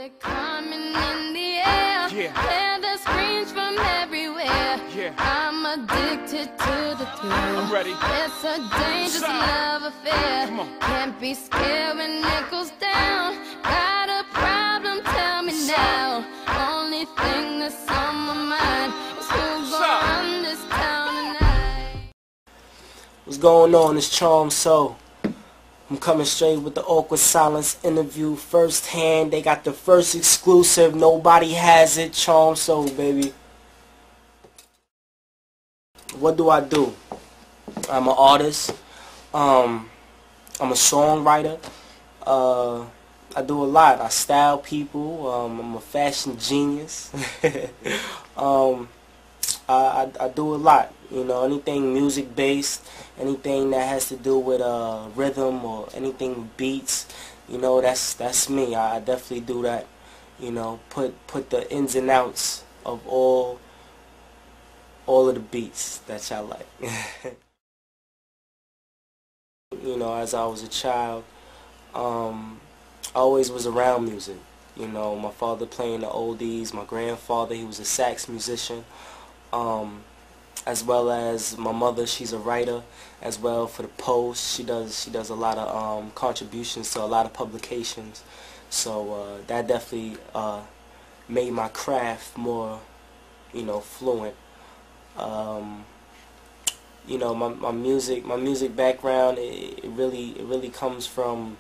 it coming in the air. Hear the screams from everywhere. I'm addicted to the thrill. I'm ready. It's a dangerous love affair. Can't be scared when it goes down. Got a problem? Tell me now. Only thing that's on my mind is who's gonna run this town tonight. What's going on? It's Charm Soul. I'm coming straight with the Awkward Silence interview firsthand. They got the first exclusive. Nobody has it. Charm Soul, baby. What do? I'm an artist. I'm a songwriter. I do a lot. I style people. I'm a fashion genius. I do a lot. You know, anything music based, anything that has to do with rhythm or anything with beats. You know, that's me. I definitely do that. You know, put the ins and outs of all of the beats that y'all like. You know, as I was a child, I always was around music. You know, my father playing the oldies, my grandfather, he was a sax musician, as well as my mother, she's a writer as well for the Post. She does a lot of contributions to a lot of publications. So that definitely made my craft more, you know, fluent. You know, my music background, it really comes from,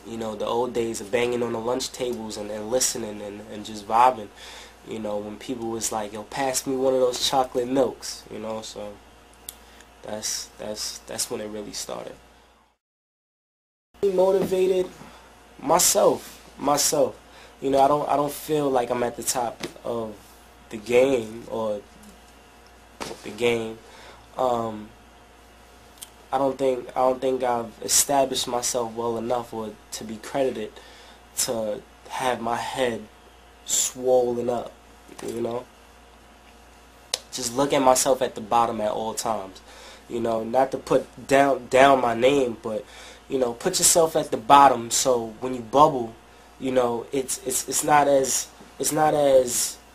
you know, the old days of banging on the lunch tables and listening and just vibing. You know, when people was like, yo, pass me one of those chocolate milks, you know. So that's when it really started. Motivated myself. You know, I don't feel like I'm at the top of the game or the game. I don't think I've established myself well enough or to be credited to have my head swollen up, you know. Just look at myself at the bottom at all times. You know, not to put down my name, but you know, put yourself at the bottom so when you bubble, you know, it's not as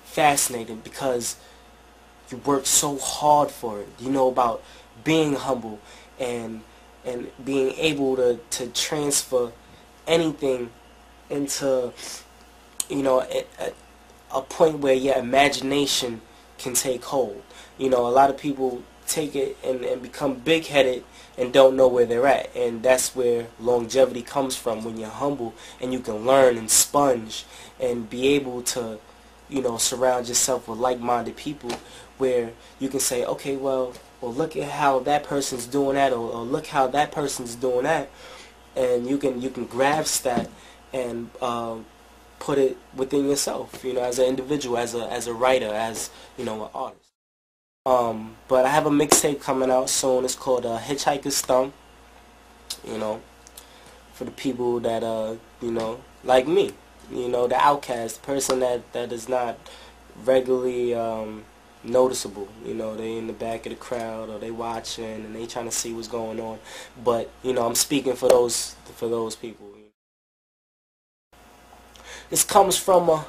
fascinating because you work so hard for it. You know about being humble and being able to transfer anything into, you know, a point where your imagination can take hold. You know, a lot of people take it and become big-headed and don't know where they're at, and that's where longevity comes from, when you're humble and you can learn and sponge and be able to, you know, surround yourself with like-minded people where you can say, okay, well look at how that person's doing that, or look how that person's doing that, and you can grasp that and put it within yourself, you know, as an individual, as a writer, as, you know, an artist. But I have a mixtape coming out soon. It's called Hitchhiker's Thumb. You know, for the people that you know, like me, you know, the outcast, the person that is not regularly noticeable. You know, they in the back of the crowd, or they watching and they trying to see what's going on. But you know, I'm speaking for those people. This comes from a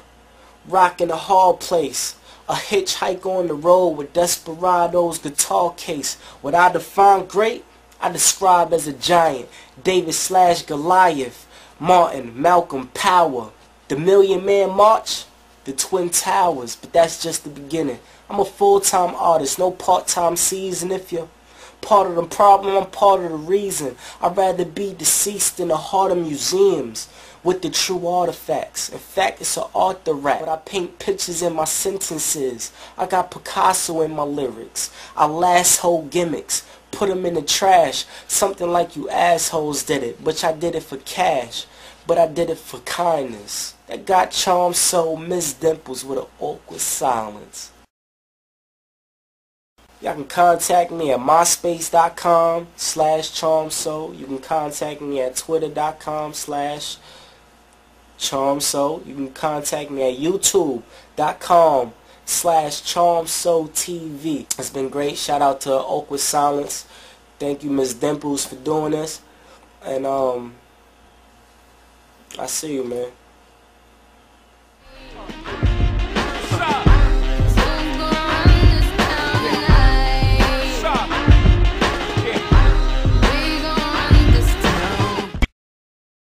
rock in a hard place, a hitchhike on the road with Desperado's guitar case. What I define great, I describe as a giant. David/Goliath, Martin, Malcolm, Power, the Million Man March, the Twin Towers. But that's just the beginning. I'm a full-time artist, no part-time season. If you're part of the problem, I'm part of the reason. I'd rather be deceased in the heart of museums with the true artifacts. In fact, it's an art to rap, but I paint pictures in my sentences. I got Picasso in my lyrics. I lasso gimmicks, put them in the trash. Something like you assholes did it, but I did it for cash. But I did it for kindness. That got Charm Soul, Miss Dimples with an awkward silence. Y'all can contact me at myspace.com/charmsoul. You can contact me at twitter.com/charmsoul. You can contact me at youtube.com/charmsoultv. It's been great. Shout out to Awkward Silence. Thank you, Miss Dimples, for doing this. And I see you, man.